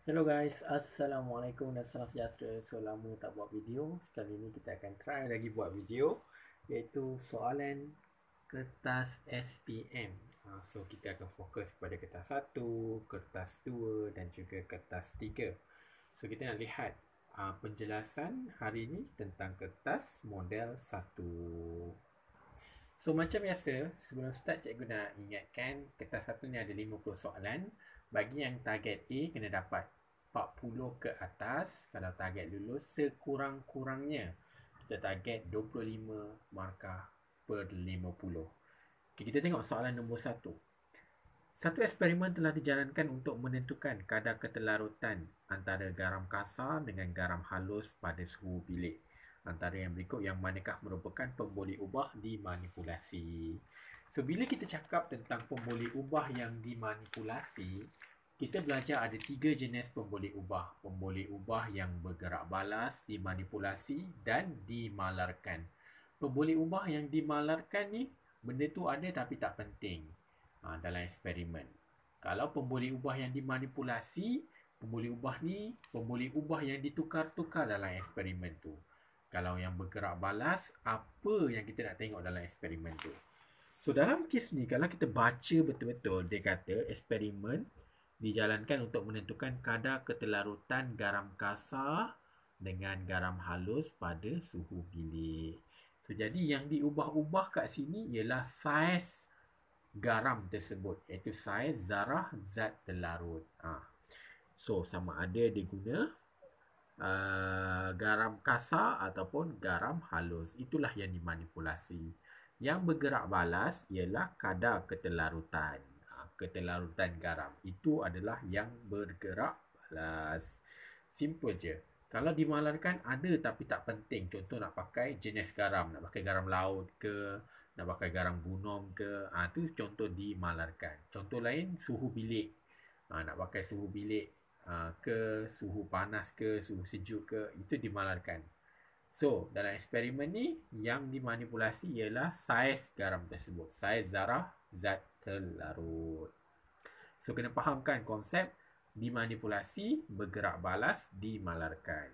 Hello guys, Assalamualaikum dan salam sejahtera. So lama tak buat video. Sekali ni kita akan try lagi buat video, iaitu soalan kertas SPM. So kita akan fokus pada kertas 1, kertas 2 dan juga kertas 3. So kita nak lihat penjelasan hari ni tentang kertas model 1. So macam biasa, sebelum start cikgu nak ingatkan kertas 1 ni ada 50 soalan. Bagi yang target A kena dapat 40 ke atas. Kalau target lulus sekurang-kurangnya kita target 25 markah per 50. Okay, kita tengok soalan nombor 1. Satu eksperimen telah dijalankan untuk menentukan kadar ketelarutan antara garam kasar dengan garam halus pada suhu bilik. Antara yang berikut yang manakah merupakan pemboleh ubah dimanipulasi. So bila kita cakap tentang pemboleh ubah yang dimanipulasi, kita belajar ada 3 jenis pemboleh ubah. Pemboleh ubah yang bergerak balas, dimanipulasi dan dimalarkan. Pemboleh ubah yang dimalarkan ni, benda tu ada tapi tak penting dalam eksperimen. Kalau pemboleh ubah yang dimanipulasi, pemboleh ubah ni pemboleh ubah yang ditukar-tukar dalam eksperimen tu. Kalau yang bergerak balas, apa yang kita nak tengok dalam eksperimen tu? So dalam kes ni, kalau kita baca betul-betul, dia kata eksperimen dijalankan untuk menentukan kadar ketelarutan garam kasar dengan garam halus pada suhu bilik. So jadi yang diubah-ubah kat sini ialah saiz garam tersebut, iaitu saiz zarah zat terlarut. So sama ada dia guna garam kasar ataupun garam halus. Itulah yang dimanipulasi. Yang bergerak balas ialah kadar ketelarutan. Ketelarutan garam itu adalah yang bergerak balas. Simple je. Kalau dimalarkan ada tapi tak penting. Contoh nak pakai jenis garam, nak pakai garam laut ke, nak pakai garam gunung ke, tu contoh dimalarkan. Contoh lain suhu bilik. Nak pakai suhu bilik ke, suhu panas ke, suhu sejuk ke, itu dimalarkan. So, dalam eksperimen ni, yang dimanipulasi ialah saiz garam tersebut. Saiz zarah zat terlarut. So, kena fahamkan konsep dimanipulasi, bergerak balas, dimalarkan.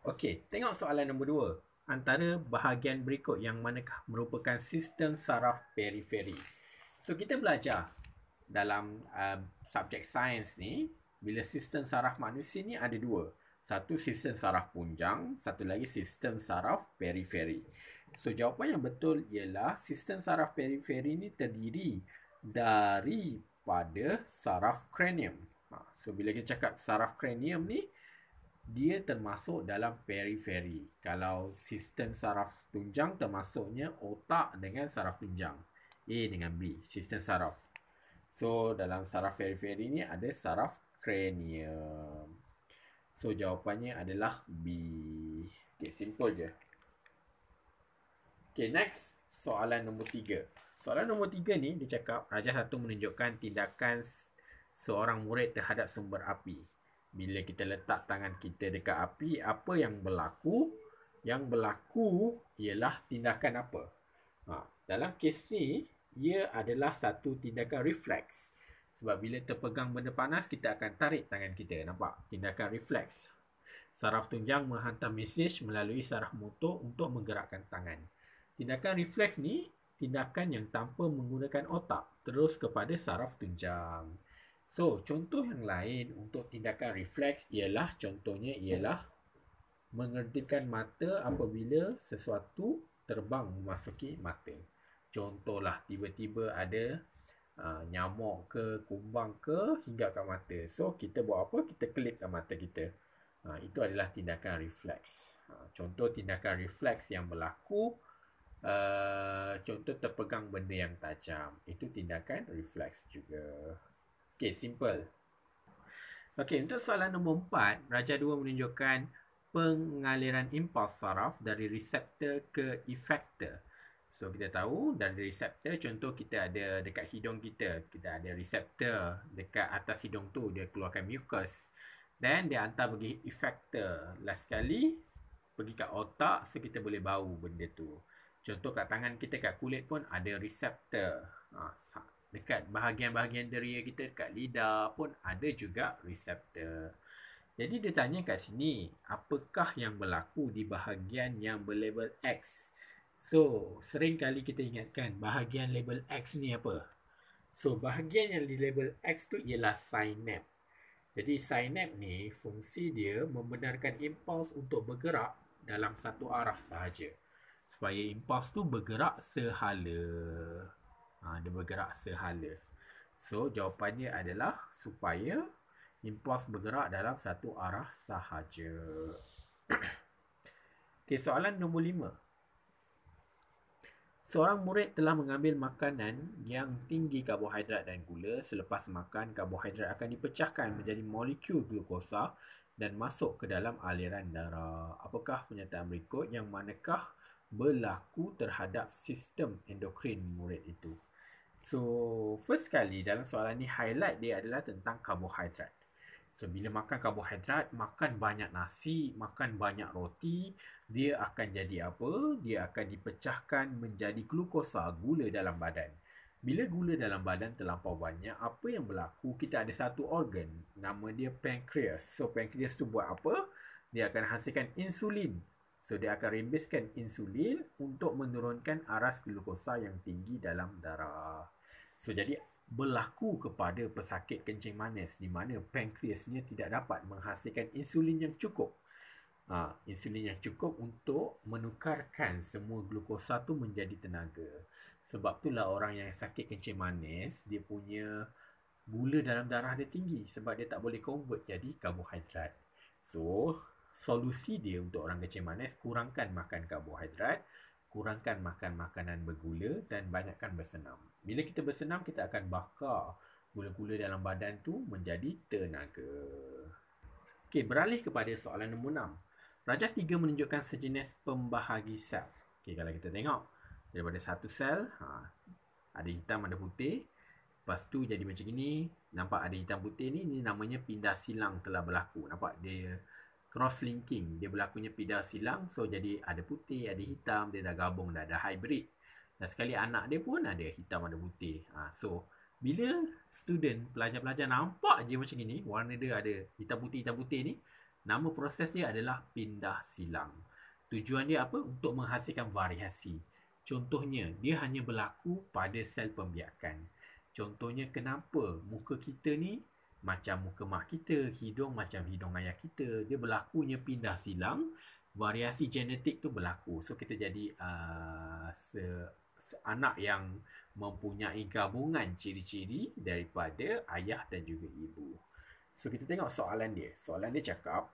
Okey, tengok soalan nombor 2. Antara bahagian berikut yang manakah merupakan sistem saraf periferi. So, kita belajar dalam subjek sains ni, bila sistem saraf manusia ni ada dua. Satu sistem saraf punjang, satu lagi sistem saraf periferi. So jawapan yang betul ialah sistem saraf periferi ni terdiri daripada saraf kranium. So bila kita cakap saraf kranium ni, dia termasuk dalam periferi. Kalau sistem saraf tunjang termasuknya otak dengan saraf tunjang. A dengan B, sistem saraf. So dalam saraf periferi ni ada saraf kranium. So jawapannya adalah B. Okay, simple je. Okay, next. Soalan nombor 3. Soalan nombor 3 ni dia cakap Rajah 1 menunjukkan tindakan seorang murid terhadap sumber api. Bila kita letak tangan kita dekat api, apa yang berlaku? Yang berlaku ialah tindakan apa? Dalam kes ni, ia adalah satu tindakan refleks. Sebab bila terpegang benda panas, kita akan tarik tangan kita. Nampak? Tindakan refleks. Saraf tunjang menghantar mesej melalui saraf motor untuk menggerakkan tangan. Tindakan refleks ni, tindakan yang tanpa menggunakan otak, terus kepada saraf tunjang. So, contoh yang lain untuk tindakan refleks ialah, contohnya ialah mengedipkan mata apabila sesuatu terbang memasuki mata. Contohlah, tiba-tiba ada nyamuk ke, kumbang ke, hingga kat mata. So, kita buat apa? Kita kelip kat mata kita. Itu adalah tindakan refleks. Contoh tindakan refleks yang berlaku, contoh terpegang benda yang tajam. Itu tindakan refleks juga. Okay, simple. Okay, untuk soalan nombor 4, Rajah 2 menunjukkan pengaliran impuls saraf dari reseptor ke efektor. So, kita tahu dari reseptor, contoh kita ada dekat hidung kita. Kita ada reseptor dekat atas hidung tu, dia keluarkan mucus. Dan dia hantar pergi efektor. Last sekali, pergi kat otak, so kita boleh bau benda tu. Contoh kat tangan kita, kat kulit pun ada reseptor. Dekat bahagian-bahagian deria kita, dekat lidah pun ada juga reseptor. Jadi dia tanya kat sini, apakah yang berlaku di bahagian yang berlabel X? So, sering kali kita ingatkan bahagian label X ni apa? So, bahagian yang di label X tu ialah synapse. Jadi, synapse ni fungsi dia membenarkan impuls untuk bergerak dalam satu arah sahaja. Supaya impuls tu bergerak sehala. Dia bergerak sehala. So, jawapannya adalah supaya impuls bergerak dalam satu arah sahaja. Okay, soalan nombor 5. Seorang murid telah mengambil makanan yang tinggi karbohidrat dan gula. Selepas makan, karbohidrat akan dipecahkan menjadi molekul glukosa dan masuk ke dalam aliran darah. Apakah pernyataan berikut yang manakah berlaku terhadap sistem endokrin murid itu? So, first kali dalam soalan ni highlight dia adalah tentang karbohidrat. So, bila makan karbohidrat, makan banyak nasi, makan banyak roti, dia akan jadi apa? Dia akan dipecahkan menjadi glukosa, gula dalam badan. Bila gula dalam badan terlampau banyak, apa yang berlaku? Kita ada satu organ, nama dia pankreas. So, pankreas tu buat apa? Dia akan hasilkan insulin. So, dia akan rembeskan insulin untuk menurunkan aras glukosa yang tinggi dalam darah. So, jadi berlaku kepada pesakit kencing manis di mana pankreasnya tidak dapat menghasilkan insulin yang cukup. Insulin yang cukup untuk menukarkan semua glukosa tu menjadi tenaga. Sebab itulah orang yang sakit kencing manis, dia punya gula dalam darah dia tinggi sebab dia tak boleh convert jadi karbohidrat. So, solusi dia untuk orang kencing manis, kurangkan makan karbohidrat, kurangkan makan makanan bergula dan banyakkan bersenam. Bila kita bersenam, kita akan bakar gula-gula dalam badan tu menjadi tenaga. Okey, beralih kepada soalan nombor 6. Rajah 3 menunjukkan sejenis pembahagi sel. Okey, kalau kita tengok daripada satu sel, ada hitam, ada putih. Lepas tu jadi macam ini. Nampak ada hitam putih ni. Ni namanya pindah silang telah berlaku. Nampak dia cross-linking. Dia berlakunya pindah silang. So, jadi ada putih, ada hitam. Dia dah gabung, dah ada hybrid. Dan sekali anak dia pun ada hitam, ada putih. So, bila student, pelajar-pelajar nampak je macam ni, warna dia ada hitam putih ni, nama proses dia adalah pindah silang. Tujuan dia apa? Untuk menghasilkan variasi. Contohnya, dia hanya berlaku pada sel pembiakan. Contohnya, kenapa muka kita ni macam muka mak kita, hidung macam hidung ayah kita. Dia berlakunya pindah silang, variasi genetik tu berlaku. So, kita jadi anak yang mempunyai gabungan ciri-ciri daripada ayah dan juga ibu. So, kita tengok soalan dia. Soalan dia cakap,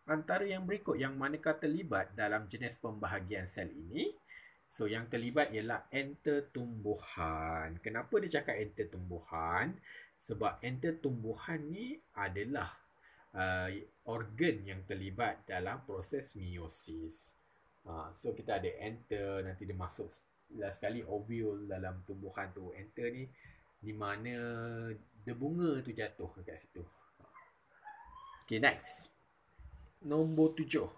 antara yang berikut yang manakah terlibat dalam jenis pembahagian sel ini? So, yang terlibat ialah enter tumbuhan. Kenapa dia cakap enter tumbuhan? Sebab enter tumbuhan ni adalah organ yang terlibat dalam proses meiosis. So, kita ada enter, nanti dia masuk last sekali ovule dalam tumbuhan tu. Enter ni di mana the bunga tu jatuh dekat situ. Okay, next. Nombor 7.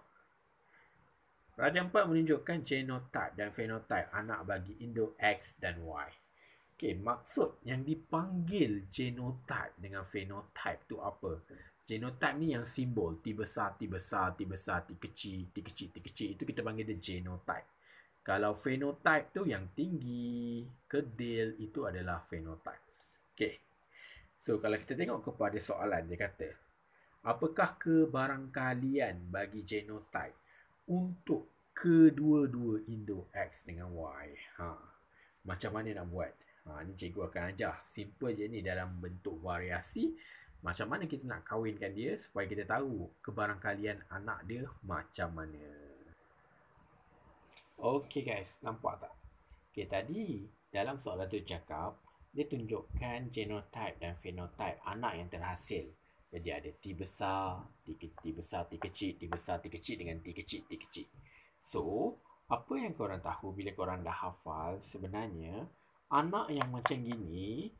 Rajah 4 menunjukkan genotype dan phenotype anak bagi Indo X dan Y. Okay, maksud yang dipanggil genotype dengan phenotype tu apa? Genotype ni yang simbol T besar, T besar, T besar, T kecil, T kecil, T kecil. Itu kita panggil dia genotype. Kalau phenotype tu yang tinggi, kedil, itu adalah phenotype. Okay. So, kalau kita tengok kepada soalan, dia kata, apakah kebarangkalian bagi genotype untuk kedua-dua Indo X dengan Y? Macam mana nak buat? Ni cikgu akan ajar. Simple je ni dalam bentuk variasi. Macam mana kita nak kawinkan dia supaya kita tahu kebarangkalian anak dia macam mana. Okay guys, nampak tak? Okay, tadi dalam soalan tu cakap, dia tunjukkan genotype dan phenotype anak yang terhasil. Jadi ada T besar, T besar, T kecil, T besar, T kecil dengan T kecil, T kecil. So, apa yang korang tahu bila korang dah hafal, sebenarnya anak yang macam gini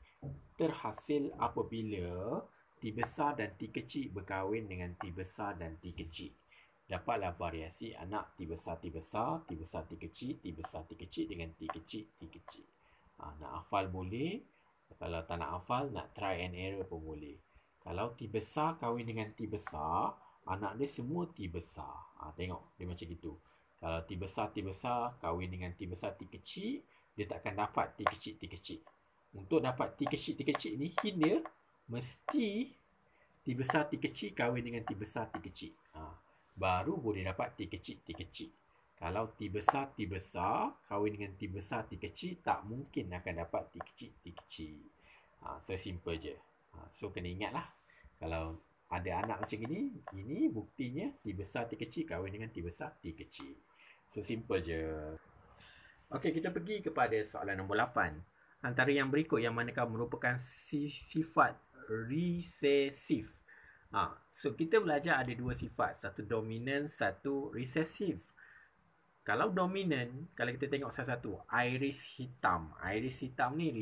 terhasil apabila T besar dan T kecil berkahwin dengan T besar dan T kecil. Dapatlah variasi anak T besar, T besar, T besar, T kecil, T besar, T kecil dengan T kecil, T kecil. Nak hafal boleh, Kalau tak nak hafal, nak try and error pun boleh. Kalau T besar kahwin dengan T besar, anak dia semua T besar. Tengok, dia macam gitu. Kalau T besar kahwin dengan T besar T kecil, dia takkan dapat T kecil T kecil. Untuk dapat T kecil T kecil ni, hint dia mesti T besar T kecil kahwin dengan T besar T kecil. Baru boleh dapat T kecil T kecil. Kalau T besar kahwin dengan T besar T kecil, tak mungkin akan dapat T kecil T kecil. So simple je. So kena ingat lah, kalau ada anak macam ini buktinya T besar T kecil kahwin dengan T besar T kecil. So simple je. Okey, kita pergi kepada soalan nombor 8. Antara yang berikut yang manakah merupakan sifat resesif? So kita belajar ada dua sifat, satu dominan, satu resesif. Kalau dominan, kalau kita tengok satu-satu, iris hitam. Iris hitam ni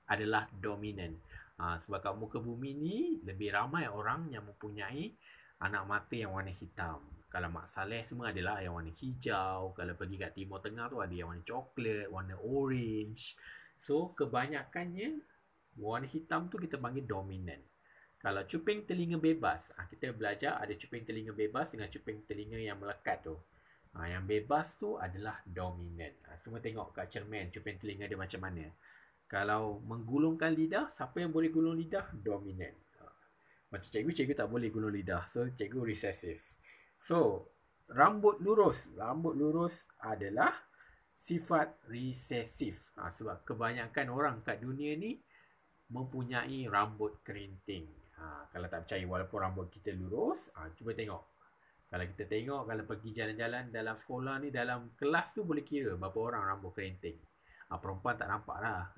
adalah dominan. Sebab kat muka bumi ni lebih ramai orang yang mempunyai anak mata yang warna hitam. Kalau Mak Saleh semua adalah yang warna hijau. Kalau pergi kat Timur Tengah tu ada yang warna coklat, warna orange. So kebanyakannya warna hitam tu kita panggil dominan. Kalau cuping telinga bebas, kita belajar ada cuping telinga bebas dengan cuping telinga yang melekat tu. Yang bebas tu adalah dominan. Cuma tengok kat cermin cuping telinga dia macam mana. Kalau menggulungkan lidah, siapa yang boleh gulung lidah? Dominan. Macam cikgu tak boleh gulung lidah. So cikgu recessive. So rambut lurus adalah sifat recessive. Sebab kebanyakan orang kat dunia ni mempunyai rambut kerinting. Kalau tak percaya walaupun rambut kita lurus, cuba tengok. Kalau kita tengok, kalau pergi jalan-jalan dalam sekolah ni, dalam kelas tu boleh kira berapa orang rambut kerinting. Perempuan tak nampak lah.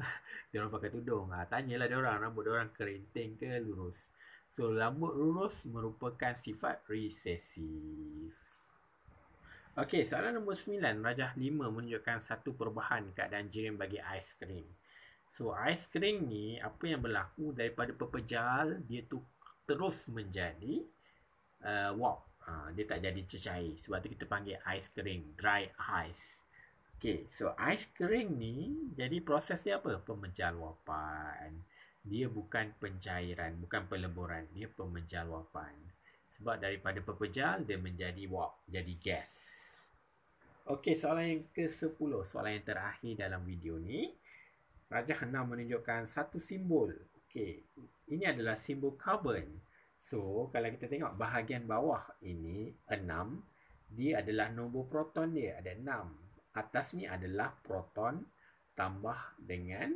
Dia orang pakai tudung. Tanyalah dia orang, rambut dia orang kerinting ke lurus. So, rambut lurus merupakan sifat resesif. Okey, soalan nombor 9. Rajah 5 menunjukkan satu perubahan keadaan jirim bagi aiskrim. So, aiskrim ni, apa yang berlaku daripada pepejal, dia tu terus menjadi wok. Dia tak jadi cecair. Sebab tu kita panggil ais kering, dry ice. Okay, so ais kering ni jadi proses dia apa? Pemejal wapan. Dia bukan pencairan, bukan peleburan. Dia pemejal wapan. Sebab daripada pepejal, dia menjadi wok, jadi gas. Okay, soalan yang ke-10. Soalan yang terakhir dalam video ni. Rajah 6 menunjukkan satu simbol. Okay, ini adalah simbol karbon. So, kalau kita tengok bahagian bawah ini 6, dia adalah nombor proton dia, ada 6. Atas ni adalah proton tambah dengan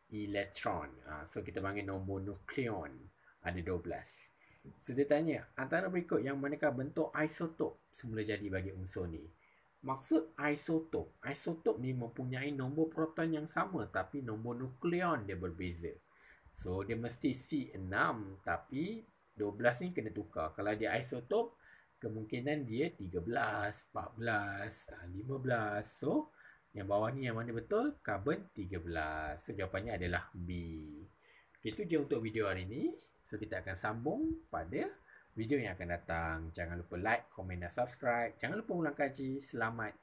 elektron. So, kita panggil nombor nukleon, ada 12. So, dia tanya, antara berikut yang manakah bentuk isotop semula jadi bagi unsur ni? Maksud isotop ni mempunyai nombor proton yang sama, tapi nombor nukleon dia berbeza. So, dia mesti C6, tapi 12 ni kena tukar. Kalau dia isotop, kemungkinan dia 13, 14, 15. So, yang bawah ni yang mana betul? Karbon 13. So, jawapannya adalah B. Okay, itu je untuk video hari ni. So, kita akan sambung pada video yang akan datang. Jangan lupa like, komen dan subscribe. Jangan lupa ulang kaji. Selamat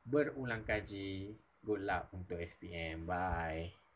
berulang kaji. Good luck untuk SPM. Bye.